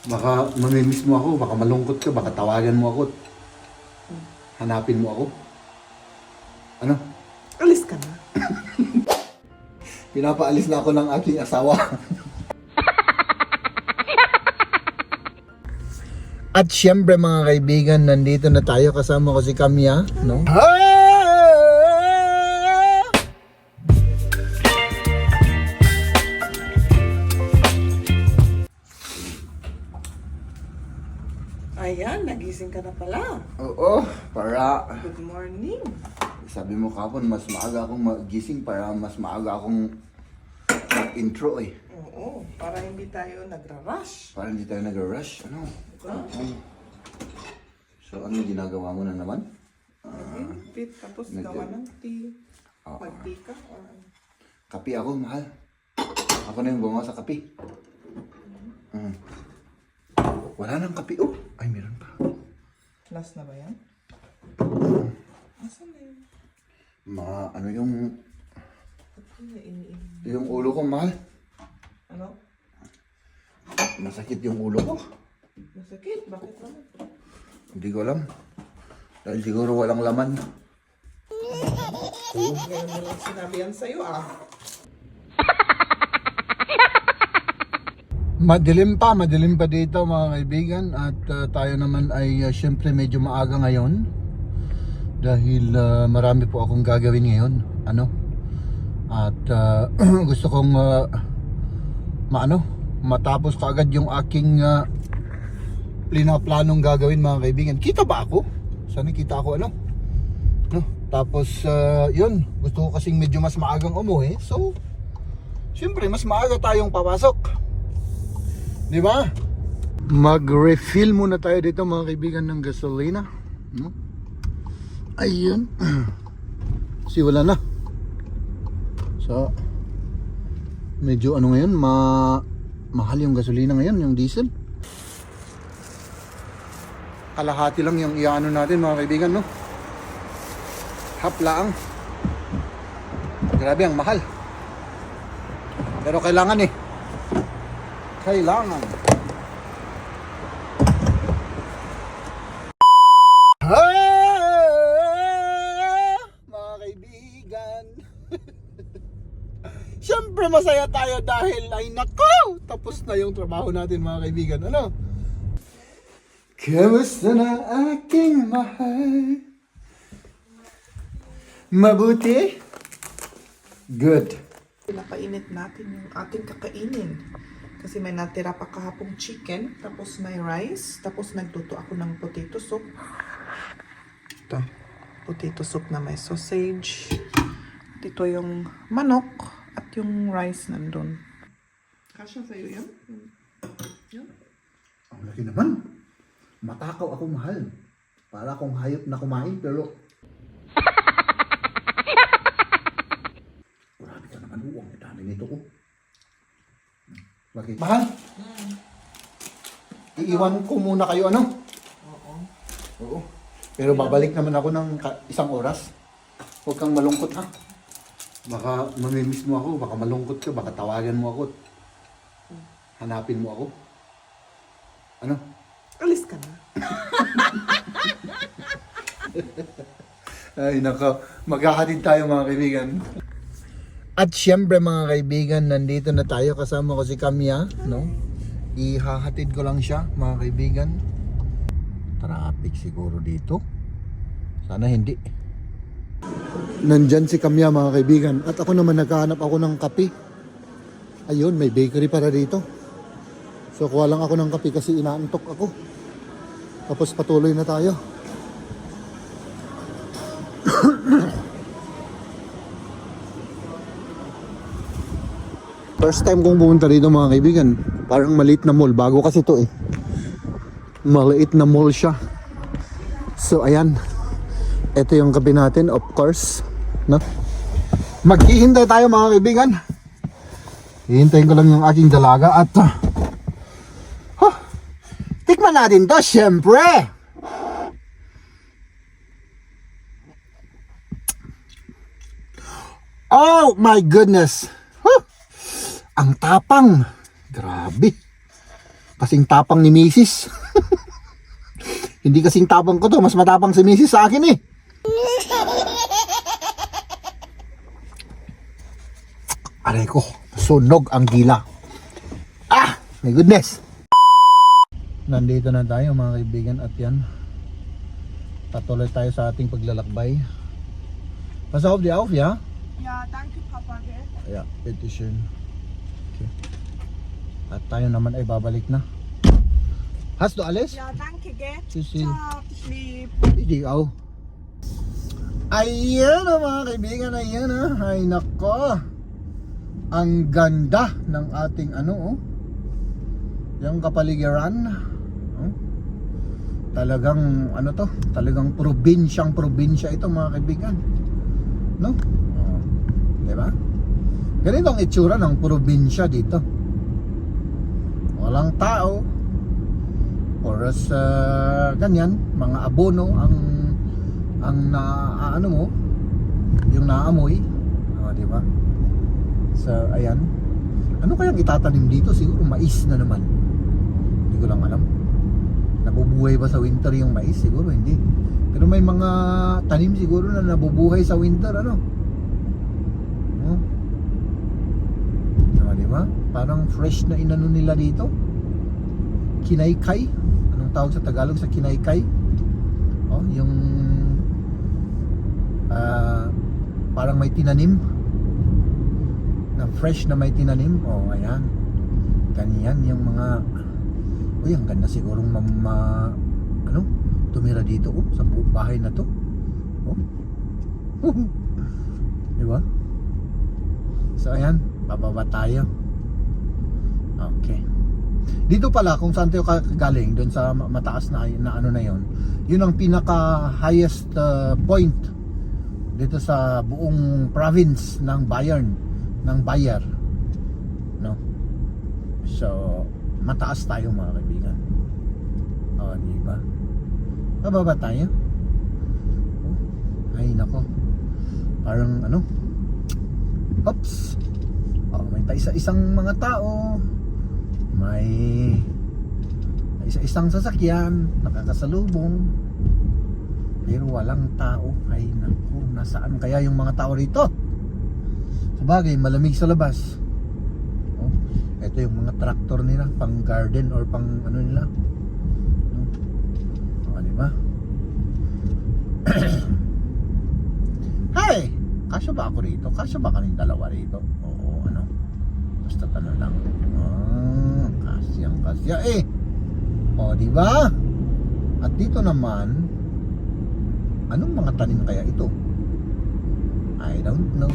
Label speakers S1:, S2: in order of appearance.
S1: Baka mamimiss mo ako, baka malungkot ka, baka tawagan mo ako. Hanapin mo ako. Ano?
S2: Alis ka na.
S1: Pinapaalis na ako ng aking asawa. At syempre mga kaibigan, nandito na tayo, kasama ko si Kamya, no?
S2: Ayan, nagising ka na pala.
S1: Oo, para
S2: Good morning.
S1: sabi mo kapon, mas maaga akong magising para mas maaga akong mag-intro eh.
S2: Oo, para hindi tayo nagra-rush.
S1: Para hindi tayo nag-rush, ano?
S2: Diba?
S1: So ano ginagawa mo na naman?
S2: Fit, tapos gawa ng tea. Mag-tea ka. Or...
S1: Kape ako, mahal. Ako na yung gumawa sa kape. Wala nang kape. Oh, ay meron pa.
S2: Last na ba yan? Asan na yun?
S1: Ano yung
S2: Ano na iniinom?
S1: yung ulo ko, mahal.
S2: Ano?
S1: Masakit yung ulo ko.
S2: Masakit? Bakit naman?
S1: Hindi ko alam. Dahil siguro walang laman.
S2: Ngayon mo lang sinabi yan sa'yo
S1: Madilim pa dito mga kaibigan. At tayo naman ay syempre medyo maaga ngayon. Dahil marami po akong gagawin ngayon. Ano? At gusto kong matapos kaagad yung aking planong gagawin mga kaibigan. Kita ba ako? Sana kita ako ano? No? Tapos yun, gusto ko kasing medyo mas maagang umuwi. So, syempre mas maaga tayong papasok. Di ba? Mag-refill muna tayo dito mga kaibigan ng gasolina. No? Ayun. Kasi wala na. So, medyo ano ngayon, mahal yung gasolina ngayon, yung diesel. Kalahati lang yung iano natin mga kaibigan, no? Haplaang. Grabe ang mahal. Pero kailangan eh. Kailangan. Mga kaibigan. Siyempre masaya tayo dahil ay nako, tapos na yung trabaho natin mga kaibigan. Ano? Kamusta na aking mahal? Mabuti? Good.
S2: Pinapainit natin yung ating kakainin. Kasi may natira pa kahapong chicken, tapos may rice, tapos nagluto ako ng potato soup. Ito, potato soup na may sausage. Dito yung manok at yung rice nandun. Kasya sa'yo yan? Yan?
S1: Ang laki naman. Matakaw ako mahal. Para akong hayop na kumain pero grabe ka naman. Ang dami nito ko. Bakit? Mahal? Iiwan ko muna kayo ano? Oo. Pero babalik naman ako ng isang oras. Huwag kang malungkot ha. Baka mamimiss mo ako, baka malungkot ka, baka tawagan mo ako. Hanapin mo ako. Ano?
S2: Alis ka na.
S1: Ay nako, maghahatid tayo mga kaibigan. At syempre mga kaibigan, nandito na tayo, kasama ko si Kamya, no? Ihahatid ko lang siya mga kaibigan. Traffic siguro dito. Sana hindi. Nandyan si Kamya mga kaibigan. At ako naman naghahanap ako ng kape. Ayun, may bakery para dito. So kuha lang ako ng kape kasi inaantok ako. Tapos patuloy na tayo. First time kong pumunta dito mga kaibigan. Parang maliit na mall. Bago kasi ito eh. Maliit na mall siya. So ayan. Ito yung kape natin, of course. No? Maghihintay tayo mga kaibigan. Hihintayin ko lang yung aking dalaga at tikman natin to, syempre. Oh my goodness. Ang tapang. Grabe. Kasing tapang ni Mrs. Hindi kasing tapang ko to, mas matapang si Mrs. sa akin eh. Aray ko, sunog ang gila. Ah, my goodness. Nandito na tayo mga kaibigan at yan. Patuloy tayo sa ating paglalakbay. Pass auf die auf, ja?
S2: Ja, danke Papa, gell?
S1: Ja, bitteschön. Okay. At tayo naman ay babalik na. Hast du alles?
S2: Ja, danke, gell?
S1: Tschüssi.
S2: Ciao, dich lieb.
S1: Hindi ako. Ayan mga kaibigan, ayan Ay nako. Ang ganda ng ating yung kapaligiran. Talagang talagang probinsya ito mga kaibigan. No? Di ba? Ganito ang itsura ng probinsya dito. Walang tao. Oras ganyan, mga abono ang yung naamoy. Di ba? So, ayan. Ano kayang itatanim dito? Siguro mais na naman. Hindi ko lang alam. Nabubuhay ba sa winter yung mais? Siguro hindi. Pero may mga tanim siguro na nabubuhay sa winter, diba? Parang fresh na inano nila dito. Kinaykay. Anong tawag sa Tagalog sa kinaykay? Yung parang may tinanim. Na fresh na may tinanim. Ayan. Ganyan yung mga ang ganda sigurong tumira dito sa bahay na to. Diba? So ayan, bababa tayo. Okay. Dito pala kung saan tayo galing, doon sa mataas na ano na yon. Yun ang pinaka highest point dito sa buong province ng Bayern, ng Bayer. No? So mataas tayo mga kaibigan. Diba? Bababa tayo. Ay nako. Parang Oops. May paisa-isang mga tao. May isa-isang sasakyan nakakasalubong. Pero walang tao. Ay nako, nasaan kaya yung mga tao rito? Sabagay, malamig sa labas. Ito yung mga tractor nila, pang garden or pang nila. Diba? Hey! Kasya ba ako rito? Kasya ba kaming dalawa rito? Oo, basta lang. Kasya eh. Diba? At dito naman, anong mga tanim kaya ito? I don't know.